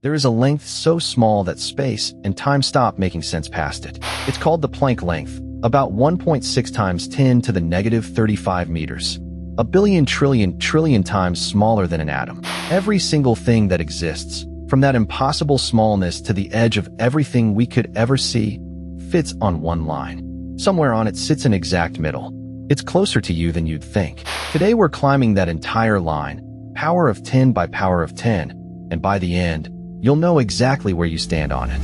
There is a length so small that space and time stop making sense past it. It's called the Planck length, about 1.6 times 10 to the negative 35 meters. A billion trillion times smaller than an atom. Every single thing that exists, from that impossible smallness to the edge of everything we could ever see, fits on one line. Somewhere on it sits an exact middle. It's closer to you than you'd think. Today we're climbing that entire line, power of 10 by power of 10, and by the end, you'll know exactly where you stand on it.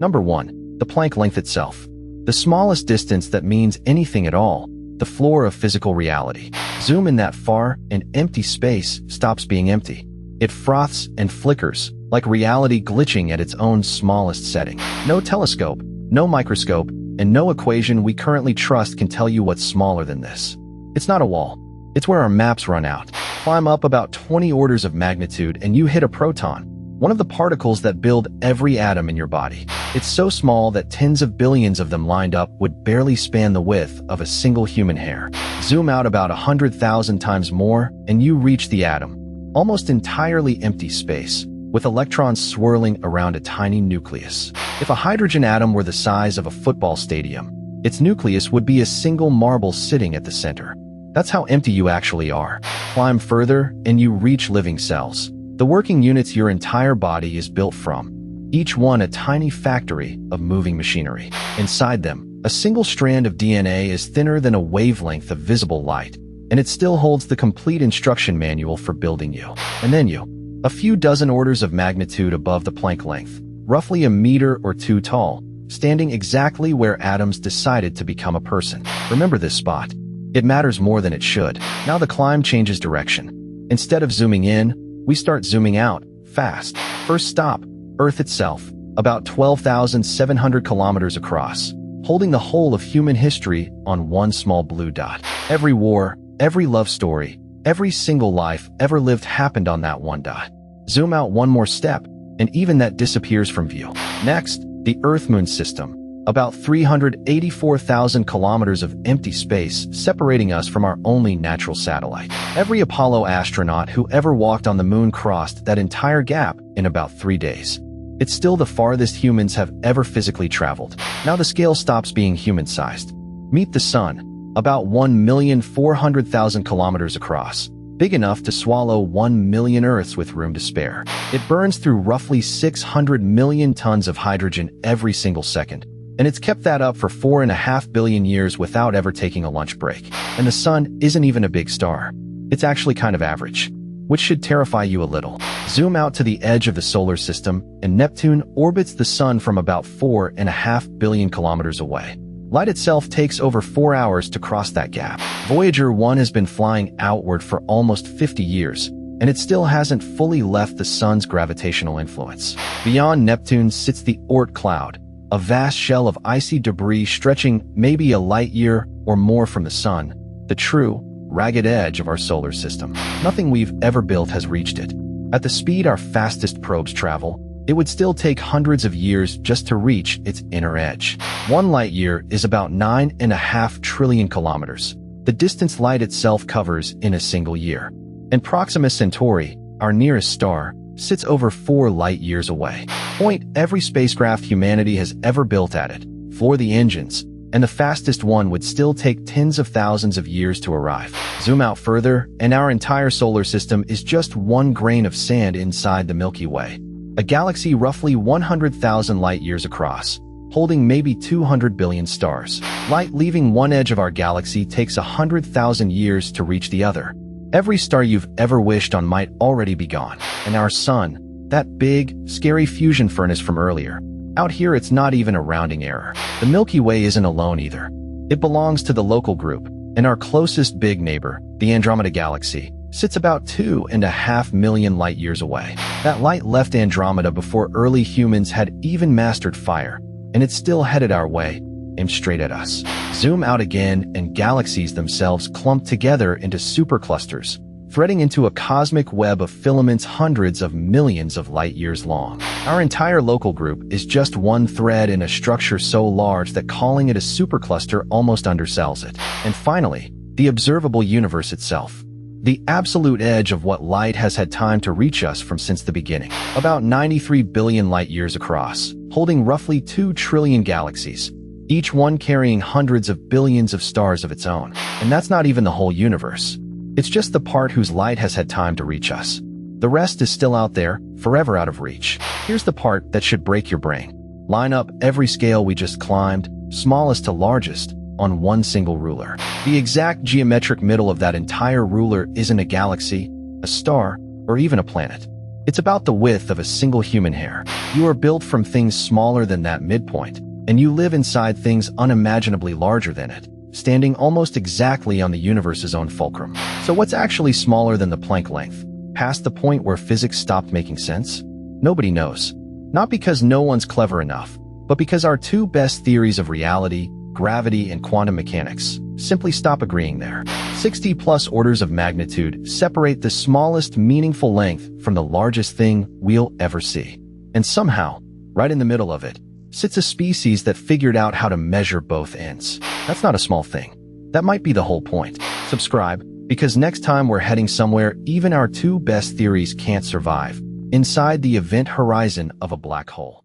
Number 1. The Planck length itself. The smallest distance that means anything at all, the floor of physical reality. Zoom in that far, and empty space stops being empty. It froths and flickers, like reality glitching at its own smallest setting. No telescope, no microscope, and no equation we currently trust can tell you what's smaller than this. It's not a wall. It's where our maps run out. Climb up about 20 orders of magnitude and you hit a proton, one of the particles that build every atom in your body. It's so small that tens of billions of them lined up would barely span the width of a single human hair. Zoom out about 100,000 times more and you reach the atom. Almost entirely empty space, with electrons swirling around a tiny nucleus. If a hydrogen atom were the size of a football stadium, its nucleus would be a single marble sitting at the center. That's how empty you actually are. Climb further, and you reach living cells, the working units your entire body is built from, each one a tiny factory of moving machinery. Inside them, a single strand of DNA is thinner than a wavelength of visible light, and it still holds the complete instruction manual for building you. And then you, a few dozen orders of magnitude above the Planck length, roughly a meter or two tall, standing exactly where atoms decided to become a person. Remember this spot. It matters more than it should. Now the climb changes direction. Instead of zooming in, we start zooming out, fast. First stop, Earth itself, about 12,700 kilometers across, holding the whole of human history on one small blue dot. Every war, every love story, every single life ever lived happened on that one dot. Zoom out one more step, and even that disappears from view. Next, the Earth-Moon system, about 384,000 kilometers of empty space separating us from our only natural satellite. Every Apollo astronaut who ever walked on the moon crossed that entire gap in about 3 days. It's still the farthest humans have ever physically traveled. Now the scale stops being human-sized. Meet the sun, about 1,400,000 kilometers across, big enough to swallow 1 million Earths with room to spare. It burns through roughly 600 million tons of hydrogen every single second, and it's kept that up for 4.5 billion years without ever taking a lunch break. And the sun isn't even a big star. It's actually kind of average, which should terrify you a little. Zoom out to the edge of the solar system, and Neptune orbits the sun from about 4.5 billion kilometers away. Light itself takes over 4 hours to cross that gap. Voyager 1 has been flying outward for almost 50 years, and it still hasn't fully left the sun's gravitational influence. Beyond Neptune sits the Oort cloud, a vast shell of icy debris stretching maybe a light year or more from the sun, the true, ragged edge of our solar system. Nothing we've ever built has reached it. At the speed our fastest probes travel, it would still take hundreds of years just to reach its inner edge. 1 light year is about 9.5 trillion kilometers, the distance light itself covers in a single year. And Proxima Centauri, our nearest star, sits over 4 light years away. Point every spacecraft humanity has ever built at it, floor the engines, and the fastest one would still take tens of thousands of years to arrive. Zoom out further, and our entire solar system is just one grain of sand inside the Milky Way, a galaxy roughly 100,000 light-years across, holding maybe 200 billion stars. Light leaving one edge of our galaxy takes 100,000 years to reach the other. Every star you've ever wished on might already be gone. And our sun, that big, scary fusion furnace from earlier, out here it's not even a rounding error. The Milky Way isn't alone either. It belongs to the local group, and our closest big neighbor, the Andromeda Galaxy, sits about 2.5 million light-years away. That light left Andromeda before early humans had even mastered fire, and it's still headed our way, aimed straight at us. Zoom out again, and galaxies themselves clump together into superclusters, threading into a cosmic web of filaments hundreds of millions of light-years long. Our entire local group is just one thread in a structure so large that calling it a supercluster almost undersells it. And finally, the observable universe itself. the absolute edge of what light has had time to reach us from since the beginning. About 93 billion light-years across, holding roughly 2 trillion galaxies, each one carrying hundreds of billions of stars of its own. And that's not even the whole universe. It's just the part whose light has had time to reach us. The rest is still out there, forever out of reach. Here's the part that should break your brain. Line up every scale we just climbed, smallest to largest, on one single ruler. The exact geometric middle of that entire ruler isn't a galaxy, a star, or even a planet. It's about the width of a single human hair. You are built from things smaller than that midpoint, and you live inside things unimaginably larger than it, standing almost exactly on the universe's own fulcrum. So what's actually smaller than the Planck length, past the point where physics stopped making sense? Nobody knows. Not because no one's clever enough, but because our two best theories of reality, gravity and quantum mechanics, simply stop agreeing there. 60+ orders of magnitude separate the smallest meaningful length from the largest thing we'll ever see. And somehow, right in the middle of it, sits a species that figured out how to measure both ends. That's not a small thing. That might be the whole point. Subscribe, because next time we're heading somewhere even our two best theories can't survive, inside the event horizon of a black hole.